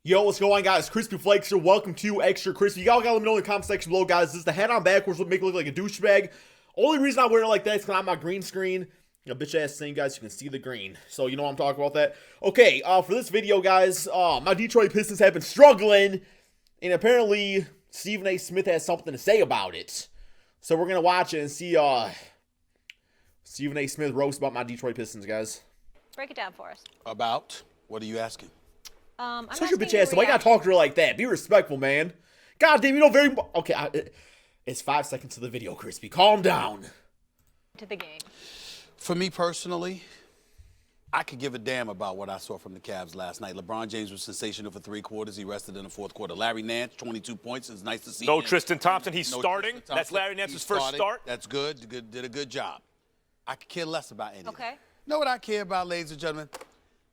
Yo, what's going on, guys? Crispy Flakes here. Welcome to Extra Crispy. You all gotta let me know in the comment section below, guys. This is the head on backwards would make it look like a douchebag. Only reason I wear it like that is because I'm on green screen. You know, bitch ass thing, guys. You can see the green. So, you know what I'm talking about that. Okay, for this video, guys, my Detroit Pistons have been struggling. And apparently, Stephen A. Smith has something to say about it. So, we're gonna watch it and see, Stephen A. Smith roast about my Detroit Pistons, guys. Break it down for us. About? What are you asking? I'm such a bitch ass. Why you gotta talk to her like that? Be respectful, man. God damn, you know very. Okay, it's 5 seconds to the video, Crispy. Calm down. To the game. For me personally, I could give a damn about what I saw from the Cavs last night. LeBron James was sensational for 3 quarters. He rested in the 4th quarter. Larry Nance, 22 points. It's nice to see. No him. Tristan Thompson. He's No starting. Tristan Thompson. That's Larry Nance's first start. That's good. Did a good job. I could care less about any of Okay. it. Know what I care about, ladies and gentlemen?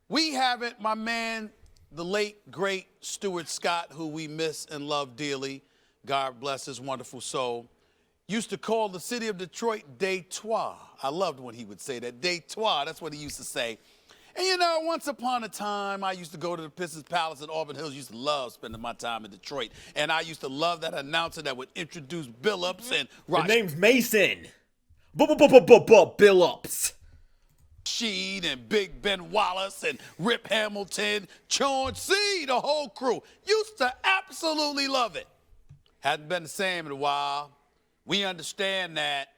We haven't, my man, the late, great Stuart Scott, who we miss and love dearly, God bless his wonderful soul, used to call the city of Detroit Detroit. I loved when he would say that. Detroit, that's what he used to say. And you know, once upon a time, I used to go to the Pistons Palace in Auburn Hills. Used to love spending my time in Detroit. And I used to love that announcer that would introduce Billups and The name's Mason. Billups. Sheed and Big Ben Wallace and Rip Hamilton, Chauncey, the whole crew. Used to absolutely love it. Hadn't been the same in a while. We understand that.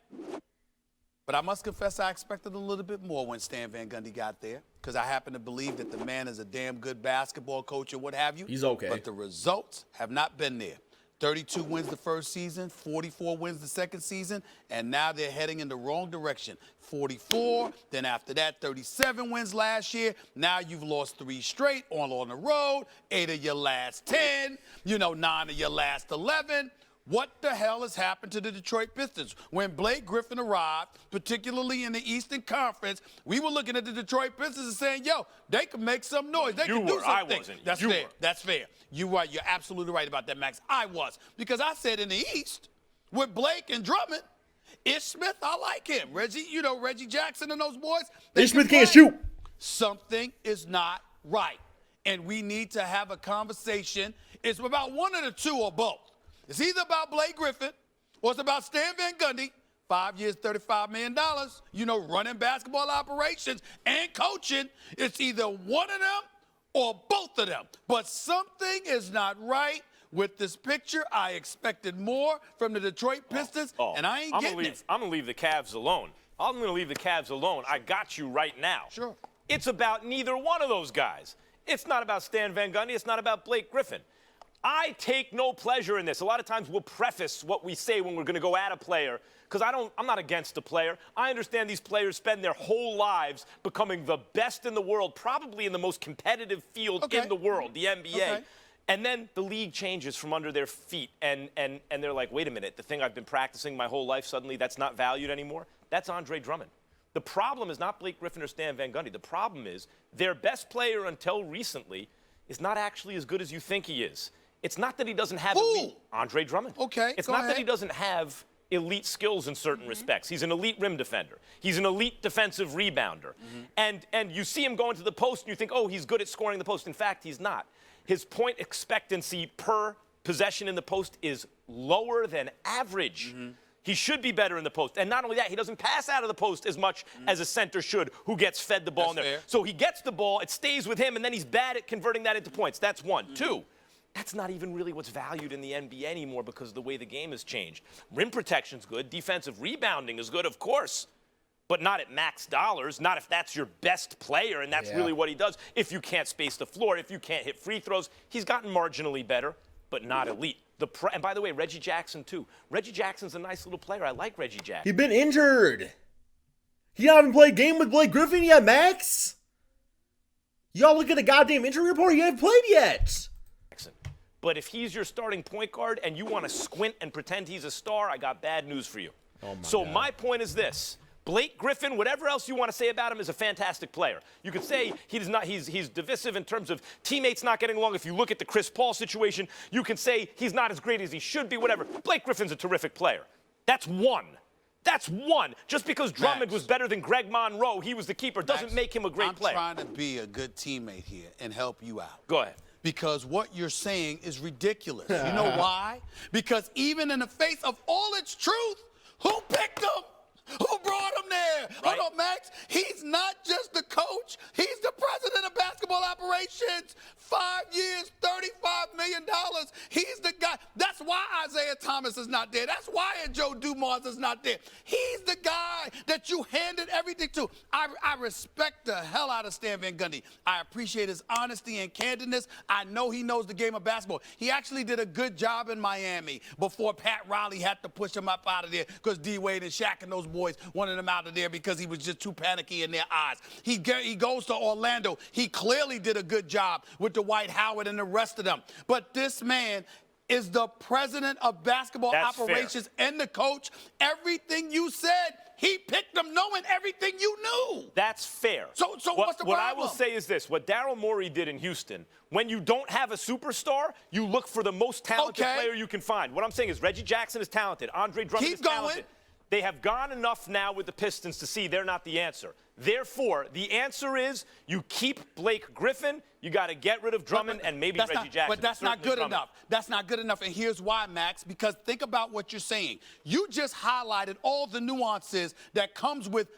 But I must confess I expected a little bit more when Stan Van Gundy got there, because I happen to believe that the man is a damn good basketball coach or what have you. He's okay. But the results have not been there. 32 wins the first season, 44 wins the second season, and now they're heading in the wrong direction. 44, then after that, 37 wins last year. Now you've lost 3 straight, all on the road, 8 of your last 10, 9 of your last 11. What the hell has happened to the Detroit Pistons? When Blake Griffin arrived, particularly in the Eastern Conference, we were looking at the Detroit Pistons and saying, yo, they can make some noise. They can do something. I wasn't. That's fair. That's fair. You're right. You're absolutely right about that, Max. I was. Because I said in the East, with Blake and Drummond, Ish Smith, I like him. Reggie Jackson and those boys. Ish Smith can't shoot. Something is not right. And we need to have a conversation. It's about one of the two or both. It's either about Blake Griffin or it's about Stan Van Gundy, 5 years, $35 million, running basketball operations and coaching. It's either one of them or both of them. But something is not right with this picture. I expected more from the Detroit Pistons, and I ain't getting it. I'm going to leave the Cavs alone. I'm going to leave the Cavs alone. I got you right now. Sure. It's about neither one of those guys. It's not about Stan Van Gundy. It's not about Blake Griffin. I take no pleasure in this. A lot of times we'll preface what we say when we're going to go at a player, because I'm not against a player. I understand these players spend their whole lives becoming the best in the world, probably in the most competitive field in the world, the NBA. Okay. And then the league changes from under their feet, and they're like, wait a minute, the thing I've been practicing my whole life, suddenly that's not valued anymore? That's Andre Drummond. The problem is not Blake Griffin or Stan Van Gundy. The problem is their best player until recently is not actually as good as you think he is. It's not that he doesn't have elite, Andre Drummond. Okay, it's not that he doesn't have elite skills in certain respects. He's an elite rim defender. He's an elite defensive rebounder. And you see him going to the post and you think, oh, he's good at scoring the post. In fact, he's not. His point expectancy per possession in the post is lower than average. He should be better in the post. And not only that, he doesn't pass out of the post as much as a center should, who gets fed the ball in there. Fair. So he gets the ball, it stays with him, and then he's bad at converting that into points. That's one. Two, that's not even really what's valued in the NBA anymore because of the way the game has changed. Rim protection's good. Defensive rebounding is good, of course, but not at max dollars, not if that's your best player and that's really what he does. If you can't space the floor, if you can't hit free throws, he's gotten marginally better, but not elite. And by the way, Reggie Jackson, too. Reggie Jackson's a nice little player. I like Reggie Jackson. He's been injured. He haven't played a game with Blake Griffin yet, Max. Y'all look at the goddamn injury report. He hasn't played yet. But if he's your starting point guard and you want to squint and pretend he's a star, I got bad news for you. My point is this. Blake Griffin, whatever else you want to say about him, is a fantastic player. You could say he's divisive in terms of teammates not getting along. If you look at the Chris Paul situation, you can say he's not as great as he should be, whatever. Blake Griffin's a terrific player. That's one. That's one. Just because Drummond was better than Greg Monroe, he was the keeper, doesn't make him a great player. I'm trying to be a good teammate here and help you out. Go ahead. Because what you're saying is ridiculous. You know why? Because even in the face of all its truth, who picked him? Who brought him there? Right. Hold on, Max. He's not just the coach. He's the president of basketball operations. 5 years, $35 million. He's the guy. That's why Isaiah Thomas is not there. That's why Joe Dumars is not there. He's the guy that you handed everything to. I respect the hell out of Stan Van Gundy. I appreciate his honesty and candidness. I know he knows the game of basketball. He actually did a good job in Miami before Pat Riley had to push him up out of there because D-Wade and Shaq and those boys wanted him out of there because he was just too panicky in their eyes. He goes to Orlando. He clearly did a good job with Dwight Howard and the rest of them. But this man is the president of basketball That's operations and the coach. Everything you said, he picked them knowing everything you knew. That's fair. So what's the problem? What I will say is this. What Daryl Morey did in Houston, when you don't have a superstar, you look for the most talented player you can find. What I'm saying is Reggie Jackson is talented. Andre Drummond is talented. They have gone enough now with the Pistons to see they're not the answer. Therefore, the answer is you keep Blake Griffin, you got to get rid of Drummond and maybe Reggie Jackson. But that's not good enough. That's not good enough. And here's why, Max, because think about what you're saying. You just highlighted all the nuances that comes with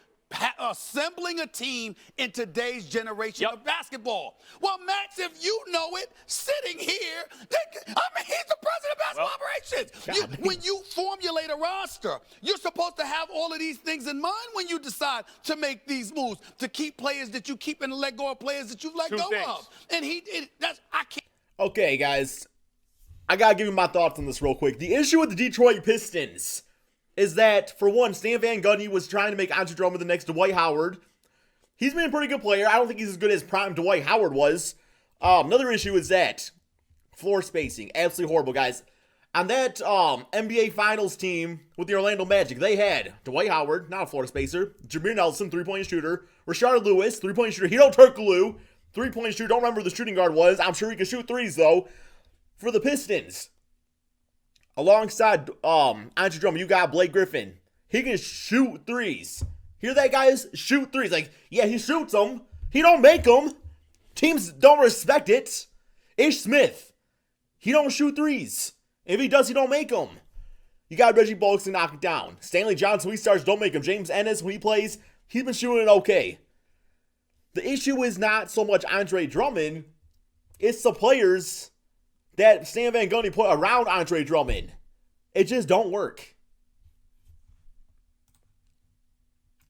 assembling a team in today's generation of basketball. Well, Max, if you know it, sitting here, he's the president of basketball operations. When you formulate a roster, you're supposed to have all of these things in mind when you decide to make these moves, to keep players that you keep and let go of players that you've let go of. And I can't. Okay, guys, I gotta give you my thoughts on this real quick. The issue with the Detroit Pistons is that, for one, Stan Van Gundy was trying to make Andre Drummond the next Dwight Howard. He's been a pretty good player. I don't think he's as good as prime Dwight Howard was. Another issue is that floor spacing. Absolutely horrible, guys. On that NBA Finals team with the Orlando Magic, they had Dwight Howard, not a floor spacer, Jameer Nelson, three-point shooter, Rashard Lewis, three-point shooter, Hito Turkoglu, three-point shooter. Don't remember who the shooting guard was. I'm sure he could shoot threes, though. For the Pistons, alongside Andre Drummond, you got Blake Griffin. He can shoot threes. Hear that, guys? Shoot threes. Like, yeah, he shoots them. He don't make them. Teams don't respect it. Ish Smith, he don't shoot threes. If he does, he don't make them. You got Reggie Bullock to knock it down. Stanley Johnson, when he starts, don't make him. James Ennis, when he plays, he's been shooting it okay. The issue is not so much Andre Drummond. It's the players that Stan Van Gundy put around Andre Drummond. It just don't work.